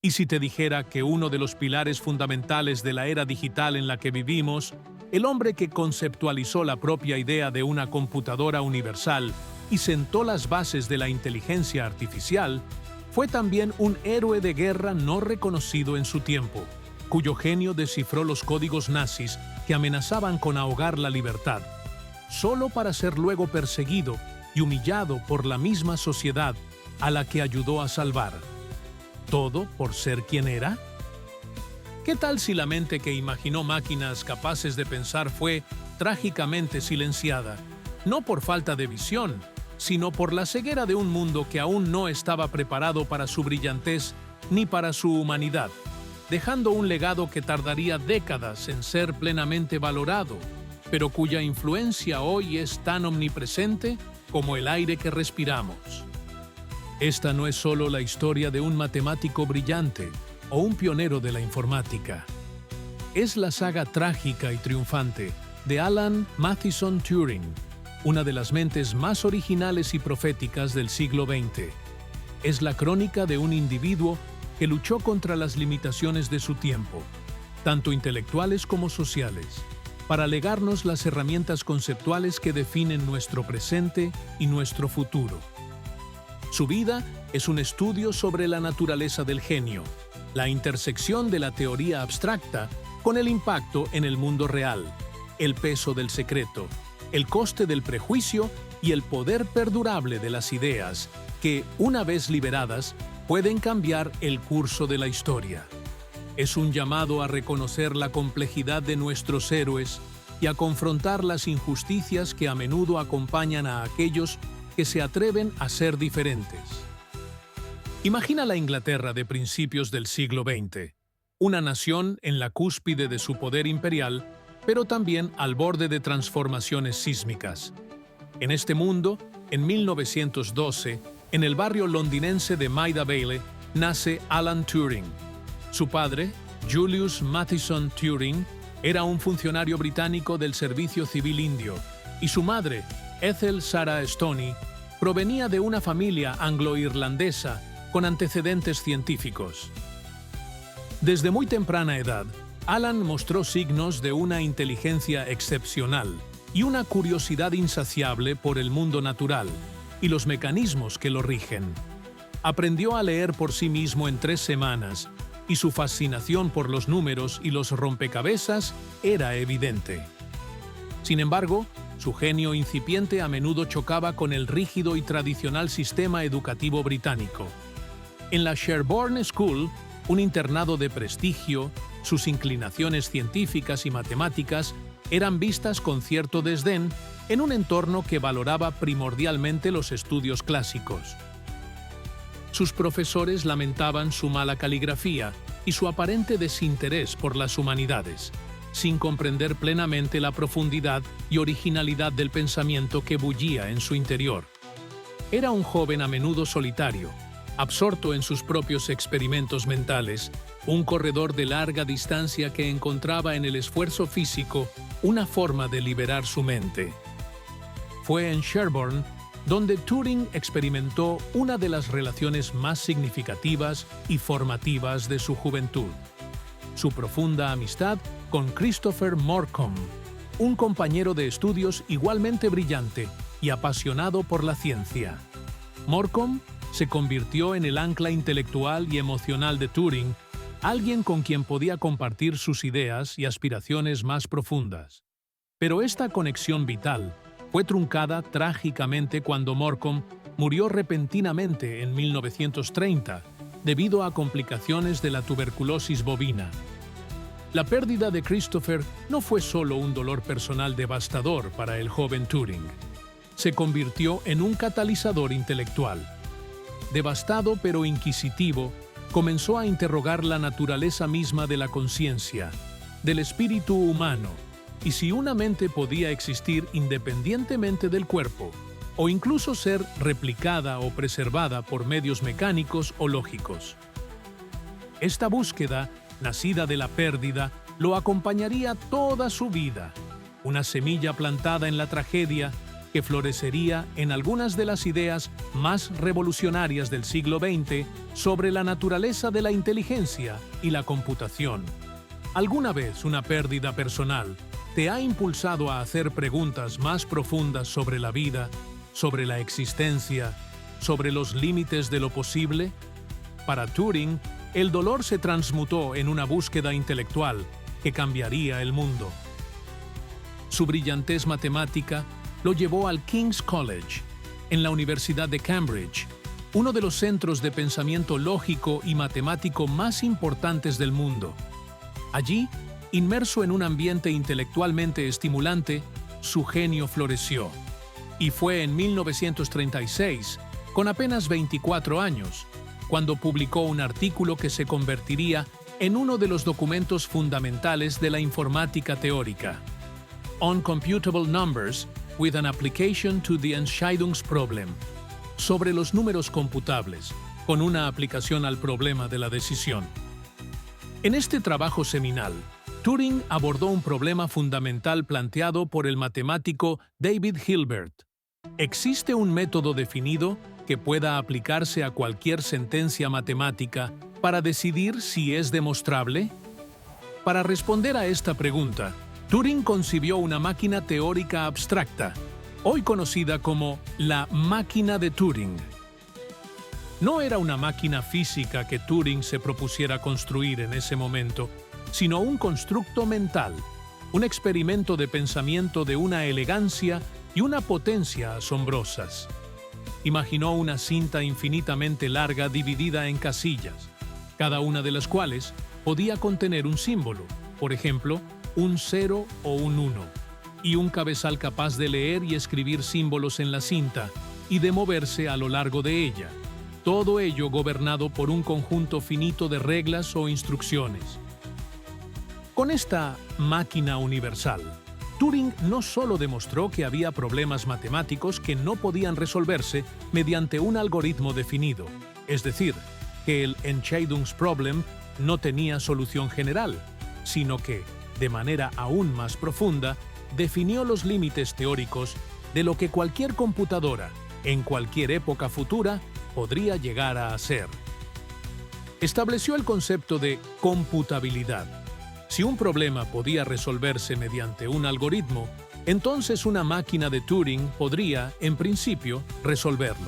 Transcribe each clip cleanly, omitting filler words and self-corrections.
¿Y si te dijera que uno de los pilares fundamentales de la era digital en la que vivimos, el hombre que conceptualizó la propia idea de una computadora universal y sentó las bases de la inteligencia artificial, fue también un héroe de guerra no reconocido en su tiempo, cuyo genio descifró los códigos nazis que amenazaban con ahogar la libertad, solo para ser luego perseguido y humillado por la misma sociedad a la que ayudó a salvar? ¿Todo por ser quien era? ¿Qué tal si la mente que imaginó máquinas capaces de pensar fue trágicamente silenciada, no por falta de visión, sino por la ceguera de un mundo que aún no estaba preparado para su brillantez ni para su humanidad, dejando un legado que tardaría décadas en ser plenamente valorado, pero cuya influencia hoy es tan omnipresente como el aire que respiramos? Esta no es solo la historia de un matemático brillante o un pionero de la informática. Es la saga trágica y triunfante de Alan Matheson Turing, una de las mentes más originales y proféticas del siglo XX. Es la crónica de un individuo que luchó contra las limitaciones de su tiempo, tanto intelectuales como sociales, para legarnos las herramientas conceptuales que definen nuestro presente y nuestro futuro. Su vida es un estudio sobre la naturaleza del genio, la intersección de la teoría abstracta con el impacto en el mundo real, el peso del secreto, el coste del prejuicio y el poder perdurable de las ideas que, una vez liberadas, pueden cambiar el curso de la historia. Es un llamado a reconocer la complejidad de nuestros héroes y a confrontar las injusticias que a menudo acompañan a aquellos que se atreven a ser diferentes. Imagina la Inglaterra de principios del siglo XX, una nación en la cúspide de su poder imperial, pero también al borde de transformaciones sísmicas. En este mundo, en 1912, en el barrio londinense de Maida Vale, nace Alan Turing. Su padre, Julius Matheson Turing, era un funcionario británico del Servicio Civil Indio, y su madre, Ethel Sarah Stoney, provenía de una familia anglo-irlandesa con antecedentes científicos. Desde muy temprana edad, Alan mostró signos de una inteligencia excepcional y una curiosidad insaciable por el mundo natural y los mecanismos que lo rigen. Aprendió a leer por sí mismo en 3 semanas, y su fascinación por los números y los rompecabezas era evidente. Sin embargo, su genio incipiente a menudo chocaba con el rígido y tradicional sistema educativo británico. En la Sherborne School, un internado de prestigio, sus inclinaciones científicas y matemáticas eran vistas con cierto desdén en un entorno que valoraba primordialmente los estudios clásicos. Sus profesores lamentaban su mala caligrafía y su aparente desinterés por las humanidades, sin comprender plenamente la profundidad y originalidad del pensamiento que bullía en su interior. Era un joven a menudo solitario, absorto en sus propios experimentos mentales, un corredor de larga distancia que encontraba en el esfuerzo físico una forma de liberar su mente. Fue en Sherborne donde Turing experimentó una de las relaciones más significativas y formativas de su juventud: su profunda amistad con Christopher Morcom, un compañero de estudios igualmente brillante y apasionado por la ciencia. Morcom se convirtió en el ancla intelectual y emocional de Turing, alguien con quien podía compartir sus ideas y aspiraciones más profundas. Pero esta conexión vital fue truncada trágicamente cuando Morcom murió repentinamente en 1930 debido a complicaciones de la tuberculosis bovina. La pérdida de Christopher no fue solo un dolor personal devastador para el joven Turing. Se convirtió en un catalizador intelectual. Devastado pero inquisitivo, comenzó a interrogar la naturaleza misma de la conciencia, del espíritu humano, y si una mente podía existir independientemente del cuerpo, o incluso ser replicada o preservada por medios mecánicos o lógicos. Esta búsqueda, nacida de la pérdida, lo acompañaría toda su vida, una semilla plantada en la tragedia que florecería en algunas de las ideas más revolucionarias del siglo XX sobre la naturaleza de la inteligencia y la computación. ¿Alguna vez una pérdida personal te ha impulsado a hacer preguntas más profundas sobre la vida, sobre la existencia, sobre los límites de lo posible? Para Turing, el dolor se transmutó en una búsqueda intelectual que cambiaría el mundo. Su brillantez matemática lo llevó al King's College, en la Universidad de Cambridge, uno de los centros de pensamiento lógico y matemático más importantes del mundo. Allí, inmerso en un ambiente intelectualmente estimulante, su genio floreció. Y fue en 1936, con apenas 24 años, cuando publicó un artículo que se convertiría en uno de los documentos fundamentales de la informática teórica. Uncomputable Numbers with an Application to the Entscheidungsproblem, sobre los números computables, con una aplicación al problema de la decisión. En este trabajo seminal, Turing abordó un problema fundamental planteado por el matemático David Hilbert. ¿Existe un método definido que pueda aplicarse a cualquier sentencia matemática para decidir si es demostrable? Para responder a esta pregunta, Turing concibió una máquina teórica abstracta, hoy conocida como la máquina de Turing. No era una máquina física que Turing se propusiera construir en ese momento, sino un constructo mental, un experimento de pensamiento de una elegancia y una potencia asombrosas. Imaginó una cinta infinitamente larga dividida en casillas, cada una de las cuales podía contener un símbolo, por ejemplo, un 0 o un 1, y un cabezal capaz de leer y escribir símbolos en la cinta y de moverse a lo largo de ella, todo ello gobernado por un conjunto finito de reglas o instrucciones. Con esta máquina universal, Turing no solo demostró que había problemas matemáticos que no podían resolverse mediante un algoritmo definido, es decir, que el Entscheidungsproblem no tenía solución general, sino que, de manera aún más profunda, definió los límites teóricos de lo que cualquier computadora, en cualquier época futura, podría llegar a hacer. Estableció el concepto de computabilidad. Si un problema podía resolverse mediante un algoritmo, entonces una máquina de Turing podría, en principio, resolverlo.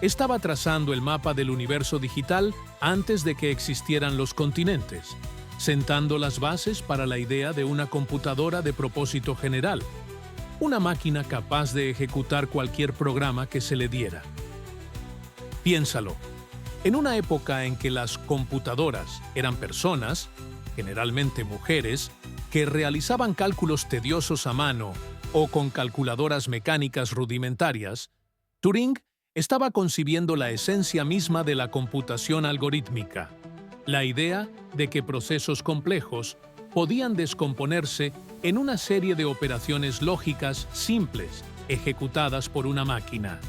Estaba trazando el mapa del universo digital antes de que existieran los continentes, sentando las bases para la idea de una computadora de propósito general, una máquina capaz de ejecutar cualquier programa que se le diera. Piénsalo, en una época en que las computadoras eran personas, generalmente mujeres, que realizaban cálculos tediosos a mano o con calculadoras mecánicas rudimentarias, Turing estaba concibiendo la esencia misma de la computación algorítmica, la idea de que procesos complejos podían descomponerse en una serie de operaciones lógicas simples ejecutadas por una máquina.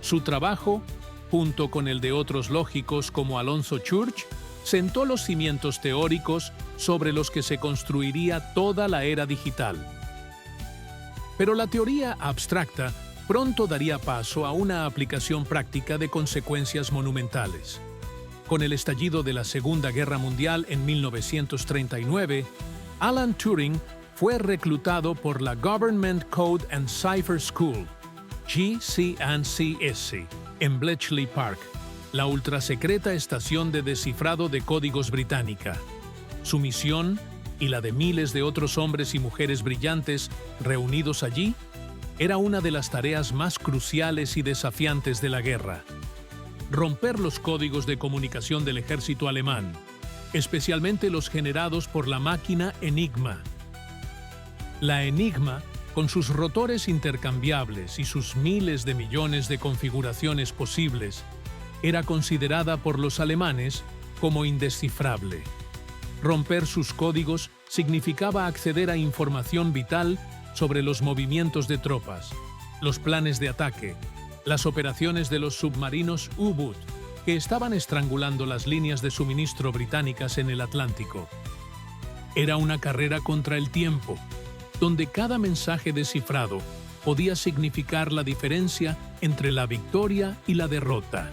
Su trabajo, junto con el de otros lógicos como Alonzo Church, sentó los cimientos teóricos sobre los que se construiría toda la era digital. Pero la teoría abstracta pronto daría paso a una aplicación práctica de consecuencias monumentales. Con el estallido de la Segunda Guerra Mundial en 1939, Alan Turing fue reclutado por la Government Code and Cipher School, GC&CS, en Bletchley Park, la ultrasecreta estación de descifrado de códigos británica. Su misión, y la de miles de otros hombres y mujeres brillantes reunidos allí, era una de las tareas más cruciales y desafiantes de la guerra: romper los códigos de comunicación del ejército alemán, especialmente los generados por la máquina Enigma. La Enigma, con sus rotores intercambiables y sus miles de millones de configuraciones posibles, era considerada por los alemanes como indescifrable. Romper sus códigos significaba acceder a información vital sobre los movimientos de tropas, los planes de ataque, las operaciones de los submarinos U-Boot, que estaban estrangulando las líneas de suministro británicas en el Atlántico. Era una carrera contra el tiempo, donde cada mensaje descifrado podía significar la diferencia entre la victoria y la derrota,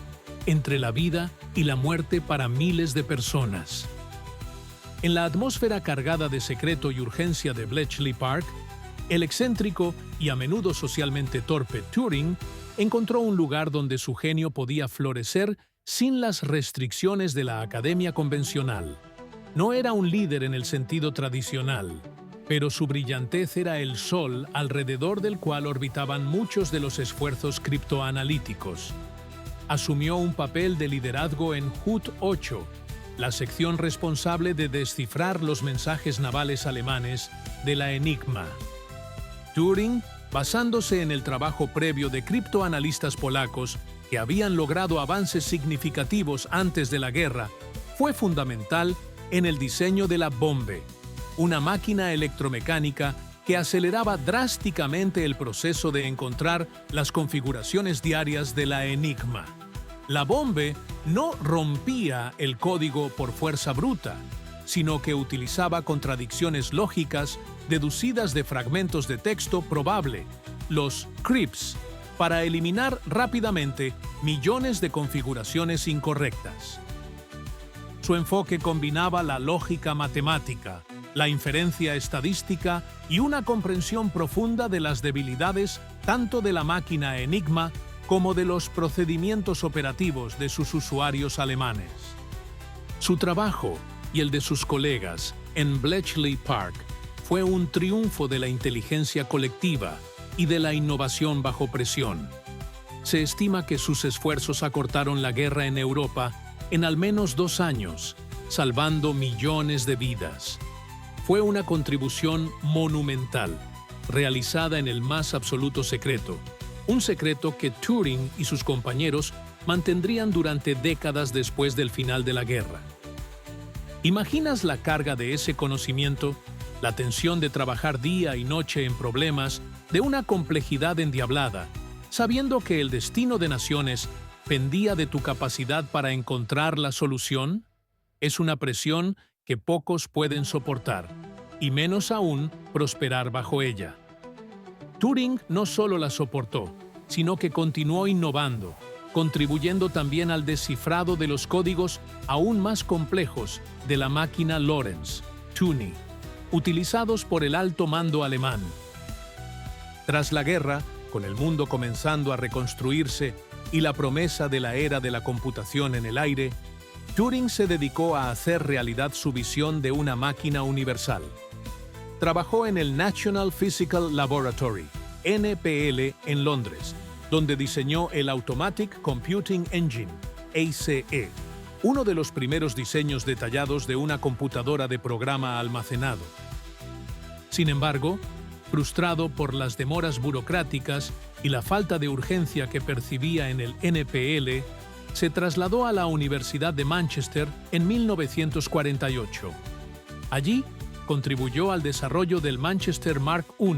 entre la vida y la muerte para miles de personas. En la atmósfera cargada de secreto y urgencia de Bletchley Park, el excéntrico y a menudo socialmente torpe Turing encontró un lugar donde su genio podía florecer sin las restricciones de la academia convencional. No era un líder en el sentido tradicional, pero su brillantez era el sol alrededor del cual orbitaban muchos de los esfuerzos criptoanalíticos. Asumió un papel de liderazgo en HUT-8, la sección responsable de descifrar los mensajes navales alemanes de la Enigma. Turing, basándose en el trabajo previo de criptoanalistas polacos que habían logrado avances significativos antes de la guerra, fue fundamental en el diseño de la Bombe, una máquina electromecánica que aceleraba drásticamente el proceso de encontrar las configuraciones diarias de la Enigma. La Bombe no rompía el código por fuerza bruta, sino que utilizaba contradicciones lógicas deducidas de fragmentos de texto probable, los crypts, para eliminar rápidamente millones de configuraciones incorrectas. Su enfoque combinaba la lógica matemática, la inferencia estadística y una comprensión profunda de las debilidades tanto de la máquina Enigma como de los procedimientos operativos de sus usuarios alemanes. Su trabajo y el de sus colegas en Bletchley Park fue un triunfo de la inteligencia colectiva y de la innovación bajo presión. Se estima que sus esfuerzos acortaron la guerra en Europa en al menos 2 años, salvando millones de vidas. Fue una contribución monumental, realizada en el más absoluto secreto, un secreto que Turing y sus compañeros mantendrían durante décadas después del final de la guerra. ¿Imaginas la carga de ese conocimiento, la tensión de trabajar día y noche en problemas de una complejidad endiablada, sabiendo que el destino de naciones pendía de tu capacidad para encontrar la solución? Es una presión que pocos pueden soportar, y menos aún prosperar bajo ella. Turing no solo la soportó, sino que continuó innovando, contribuyendo también al descifrado de los códigos aún más complejos de la máquina Lorenz, TUNY, utilizados por el alto mando alemán. Tras la guerra, con el mundo comenzando a reconstruirse y la promesa de la era de la computación en el aire, Turing se dedicó a hacer realidad su visión de una máquina universal. Trabajó en el National Physical Laboratory, NPL, en Londres, donde diseñó el Automatic Computing Engine, ACE, uno de los primeros diseños detallados de una computadora de programa almacenado. Sin embargo, frustrado por las demoras burocráticas y la falta de urgencia que percibía en el NPL, se trasladó a la Universidad de Manchester en 1948. Allí, contribuyó al desarrollo del Manchester Mark I,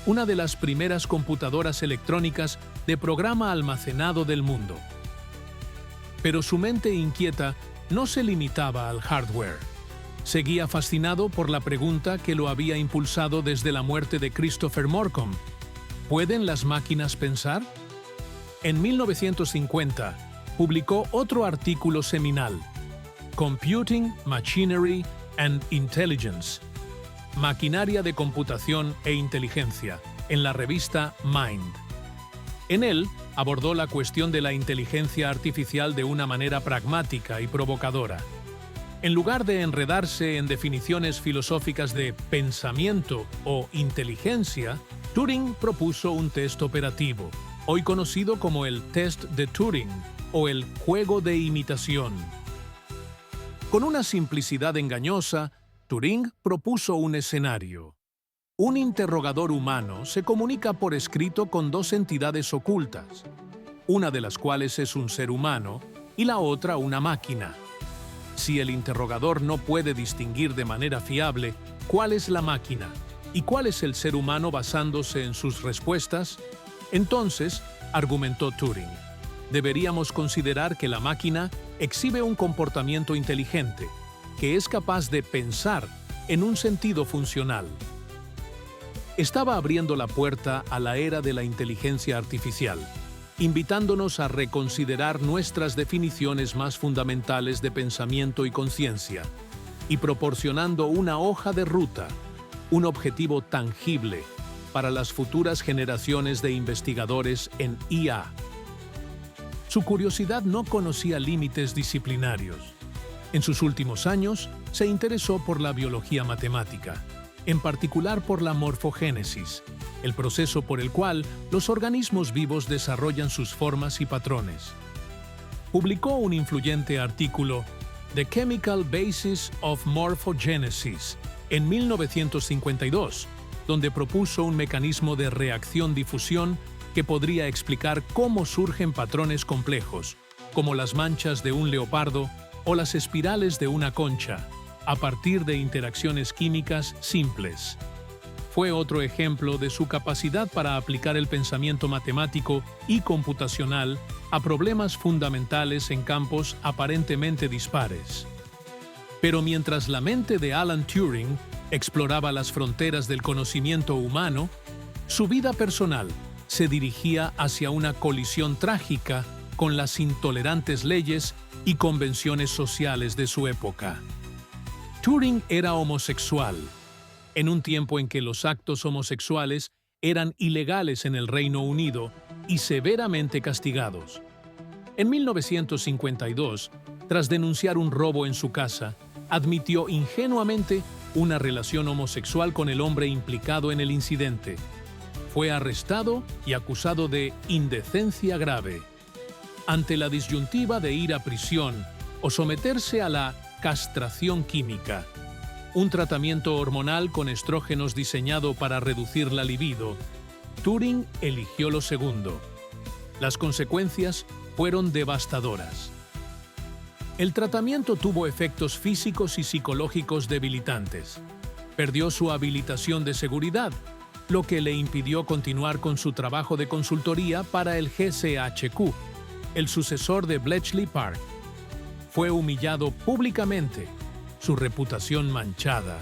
una de las primeras computadoras electrónicas de programa almacenado del mundo. Pero su mente inquieta no se limitaba al hardware. Seguía fascinado por la pregunta que lo había impulsado desde la muerte de Christopher Morcom: ¿pueden las máquinas pensar? En 1950, publicó otro artículo seminal, Computing, Machinery and Intelligence, Maquinaria de Computación e Inteligencia, en la revista Mind. En él, abordó la cuestión de la inteligencia artificial de una manera pragmática y provocadora. En lugar de enredarse en definiciones filosóficas de pensamiento o inteligencia, Turing propuso un test operativo, hoy conocido como el test de Turing o el juego de imitación. Con una simplicidad engañosa, Turing propuso un escenario. Un interrogador humano se comunica por escrito con 2 entidades ocultas, una de las cuales es un ser humano y la otra una máquina. Si el interrogador no puede distinguir de manera fiable cuál es la máquina y cuál es el ser humano basándose en sus respuestas, entonces, argumentó Turing, deberíamos considerar que la máquina exhibe un comportamiento inteligente, que es capaz de pensar en un sentido funcional. estaba abriendo la puerta a la era de la inteligencia artificial, invitándonos a reconsiderar nuestras definiciones más fundamentales de pensamiento y conciencia, y proporcionando una hoja de ruta, un objetivo tangible para las futuras generaciones de investigadores en IA. Su curiosidad no conocía límites disciplinarios. En sus últimos años, se interesó por la biología matemática, en particular por la morfogénesis, el proceso por el cual los organismos vivos desarrollan sus formas y patrones. Publicó un influyente artículo, The Chemical Basis of Morphogenesis, en 1952, donde propuso un mecanismo de reacción-difusión que podría explicar cómo surgen patrones complejos, como las manchas de un leopardo o las espirales de una concha, a partir de interacciones químicas simples. Fue otro ejemplo de su capacidad para aplicar el pensamiento matemático y computacional a problemas fundamentales en campos aparentemente dispares. Pero mientras la mente de Alan Turing exploraba las fronteras del conocimiento humano, su vida personal se dirigía hacia una colisión trágica con las intolerantes leyes y convenciones sociales de su época. Turing era homosexual, en un tiempo en que los actos homosexuales eran ilegales en el Reino Unido y severamente castigados. En 1952, tras denunciar un robo en su casa, admitió ingenuamente una relación homosexual con el hombre implicado en el incidente. Fue arrestado y acusado de indecencia grave. Ante la disyuntiva de ir a prisión o someterse a la castración química, un tratamiento hormonal con estrógenos diseñado para reducir la libido, Turing eligió lo segundo. Las consecuencias fueron devastadoras. El tratamiento tuvo efectos físicos y psicológicos debilitantes. Perdió su habilitación de seguridad, lo que le impidió continuar con su trabajo de consultoría para el GCHQ, el sucesor de Bletchley Park. Fue humillado públicamente, su reputación manchada,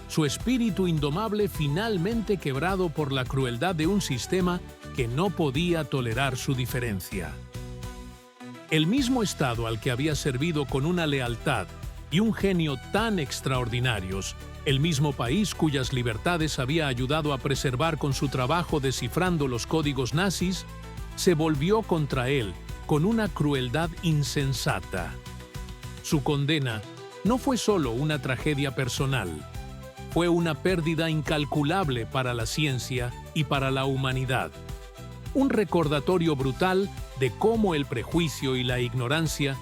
su espíritu indomable finalmente quebrado por la crueldad de un sistema que no podía tolerar su diferencia. El mismo Estado al que había servido con una lealtad y un genio tan extraordinarios, el mismo país cuyas libertades había ayudado a preservar con su trabajo descifrando los códigos nazis, se volvió contra él con una crueldad insensata. Su condena no fue solo una tragedia personal, fue una pérdida incalculable para la ciencia y para la humanidad. Un recordatorio brutal de cómo el prejuicio y la ignorancia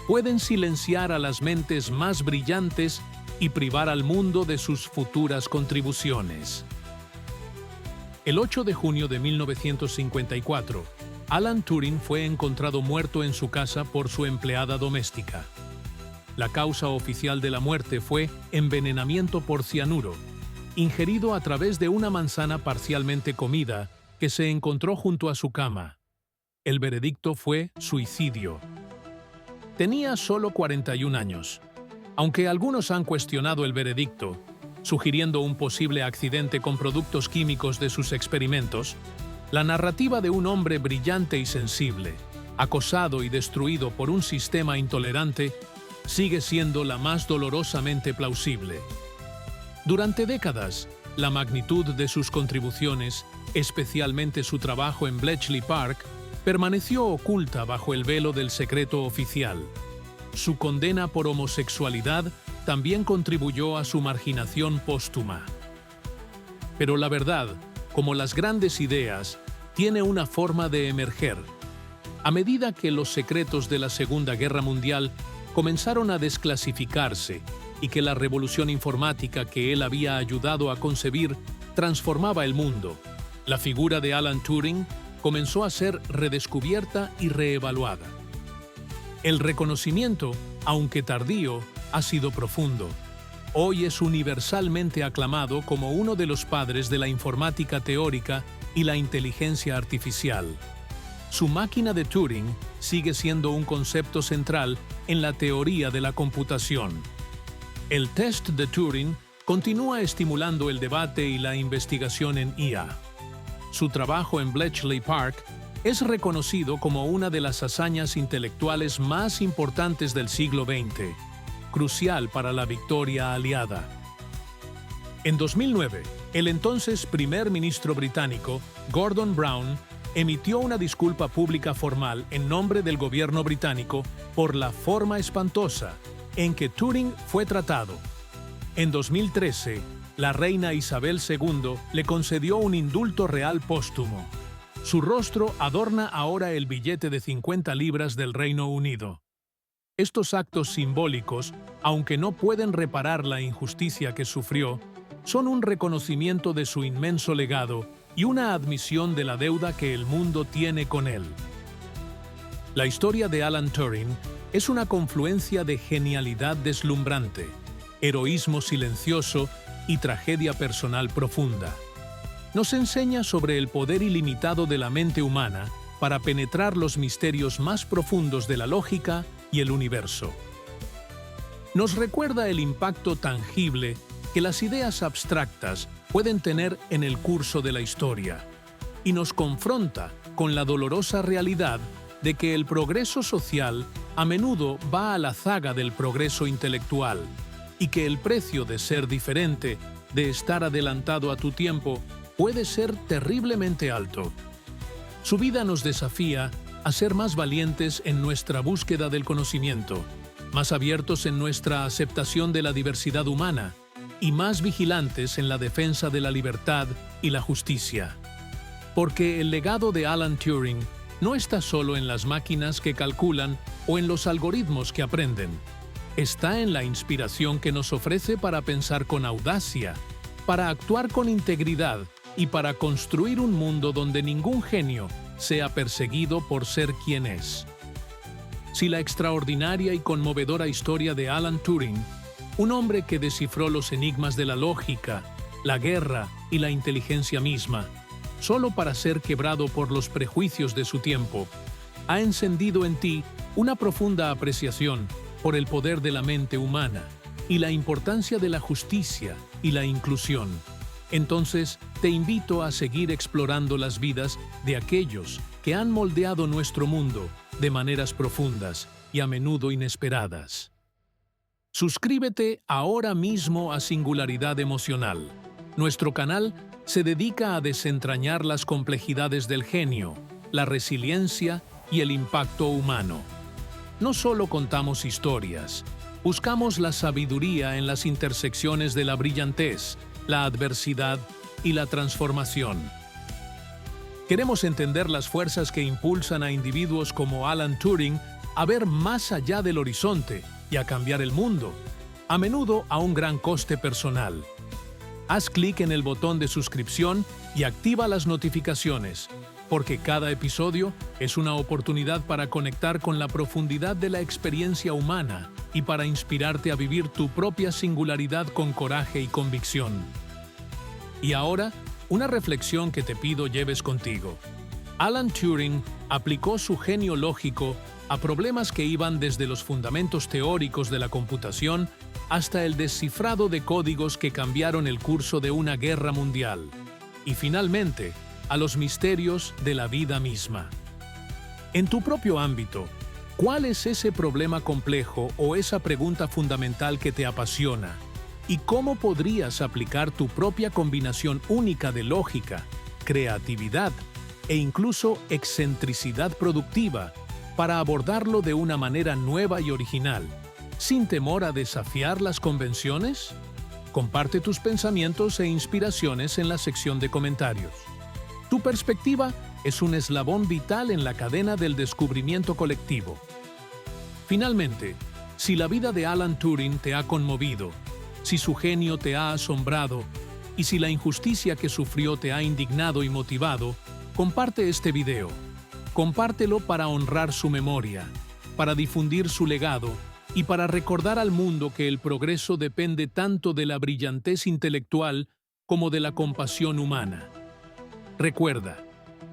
pueden silenciar a las mentes más brillantes y privar al mundo de sus futuras contribuciones. El 8 de junio de 1954, Alan Turing fue encontrado muerto en su casa por su empleada doméstica. La causa oficial de la muerte fue envenenamiento por cianuro, ingerido a través de una manzana parcialmente comida que se encontró junto a su cama. El veredicto fue suicidio. Tenía solo 41 años. Aunque algunos han cuestionado el veredicto, sugiriendo un posible accidente con productos químicos de sus experimentos, la narrativa de un hombre brillante y sensible, acosado y destruido por un sistema intolerante, sigue siendo la más dolorosamente plausible. Durante décadas, la magnitud de sus contribuciones, especialmente su trabajo en Bletchley Park, permaneció oculta bajo el velo del secreto oficial. Su condena por homosexualidad también contribuyó a su marginación póstuma. Pero la verdad, como las grandes ideas, tiene una forma de emerger. A medida que los secretos de la Segunda Guerra Mundial comenzaron a desclasificarse y que la revolución informática que él había ayudado a concebir transformaba el mundo, la figura de Alan Turing comenzó a ser redescubierta y reevaluada. El reconocimiento, aunque tardío, ha sido profundo. Hoy es universalmente aclamado como uno de los padres de la informática teórica y la inteligencia artificial. Su máquina de Turing sigue siendo un concepto central en la teoría de la computación. El test de Turing continúa estimulando el debate y la investigación en IA. Su trabajo en Bletchley Park es reconocido como una de las hazañas intelectuales más importantes del siglo XX, crucial para la victoria aliada. En 2009, el entonces primer ministro británico, Gordon Brown, emitió una disculpa pública formal en nombre del gobierno británico por la forma espantosa en que Turing fue tratado. En 2013, la reina Isabel II le concedió un indulto real póstumo. Su rostro adorna ahora el billete de 50 libras del Reino Unido. Estos actos simbólicos, aunque no pueden reparar la injusticia que sufrió, son un reconocimiento de su inmenso legado y una admisión de la deuda que el mundo tiene con él. La historia de Alan Turing es una confluencia de genialidad deslumbrante, heroísmo silencioso y tragedia personal profunda. Nos enseña sobre el poder ilimitado de la mente humana para penetrar los misterios más profundos de la lógica y el universo. Nos recuerda el impacto tangible que las ideas abstractas pueden tener en el curso de la historia, y nos confronta con la dolorosa realidad de que el progreso social a menudo va a la zaga del progreso intelectual, y que el precio de ser diferente, de estar adelantado a tu tiempo, puede ser terriblemente alto. Su vida nos desafía a ser más valientes en nuestra búsqueda del conocimiento, más abiertos en nuestra aceptación de la diversidad humana y más vigilantes en la defensa de la libertad y la justicia. Porque el legado de Alan Turing no está solo en las máquinas que calculan o en los algoritmos que aprenden. Está en la inspiración que nos ofrece para pensar con audacia, para actuar con integridad y para construir un mundo donde ningún genio sea perseguido por ser quien es. Si la extraordinaria y conmovedora historia de Alan Turing, un hombre que descifró los enigmas de la lógica, la guerra y la inteligencia misma, solo para ser quebrado por los prejuicios de su tiempo, ha encendido en ti una profunda apreciación por el poder de la mente humana y la importancia de la justicia y la inclusión, entonces te invito a seguir explorando las vidas de aquellos que han moldeado nuestro mundo de maneras profundas y a menudo inesperadas. Suscríbete ahora mismo a Singularidad Emocional. Nuestro canal se dedica a desentrañar las complejidades del genio, la resiliencia y el impacto humano. No solo contamos historias, buscamos la sabiduría en las intersecciones de la brillantez, la adversidad y la transformación. Queremos entender las fuerzas que impulsan a individuos como Alan Turing a ver más allá del horizonte y a cambiar el mundo, a menudo a un gran coste personal. Haz clic en el botón de suscripción y activa las notificaciones, porque cada episodio es una oportunidad para conectar con la profundidad de la experiencia humana y para inspirarte a vivir tu propia singularidad con coraje y convicción. Y ahora, una reflexión que te pido lleves contigo. Alan Turing aplicó su genio lógico a problemas que iban desde los fundamentos teóricos de la computación hasta el descifrado de códigos que cambiaron el curso de una guerra mundial, y finalmente, a los misterios de la vida misma. En tu propio ámbito, ¿cuál es ese problema complejo o esa pregunta fundamental que te apasiona? ¿Y cómo podrías aplicar tu propia combinación única de lógica, creatividad e incluso excentricidad productiva para abordarlo de una manera nueva y original, sin temor a desafiar las convenciones? Comparte tus pensamientos e inspiraciones en la sección de comentarios. Tu perspectiva es un eslabón vital en la cadena del descubrimiento colectivo. Finalmente, si la vida de Alan Turing te ha conmovido, si su genio te ha asombrado y si la injusticia que sufrió te ha indignado y motivado, comparte este video. Compártelo para honrar su memoria, para difundir su legado y para recordar al mundo que el progreso depende tanto de la brillantez intelectual como de la compasión humana. Recuerda,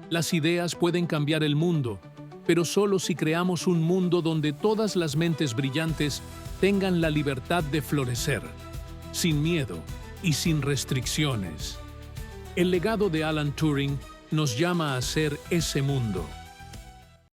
las ideas pueden cambiar el mundo, pero solo si creamos un mundo donde todas las mentes brillantes tengan la libertad de florecer. sin miedo y sin restricciones. El legado de Alan Turing nos llama a ser ese mundo.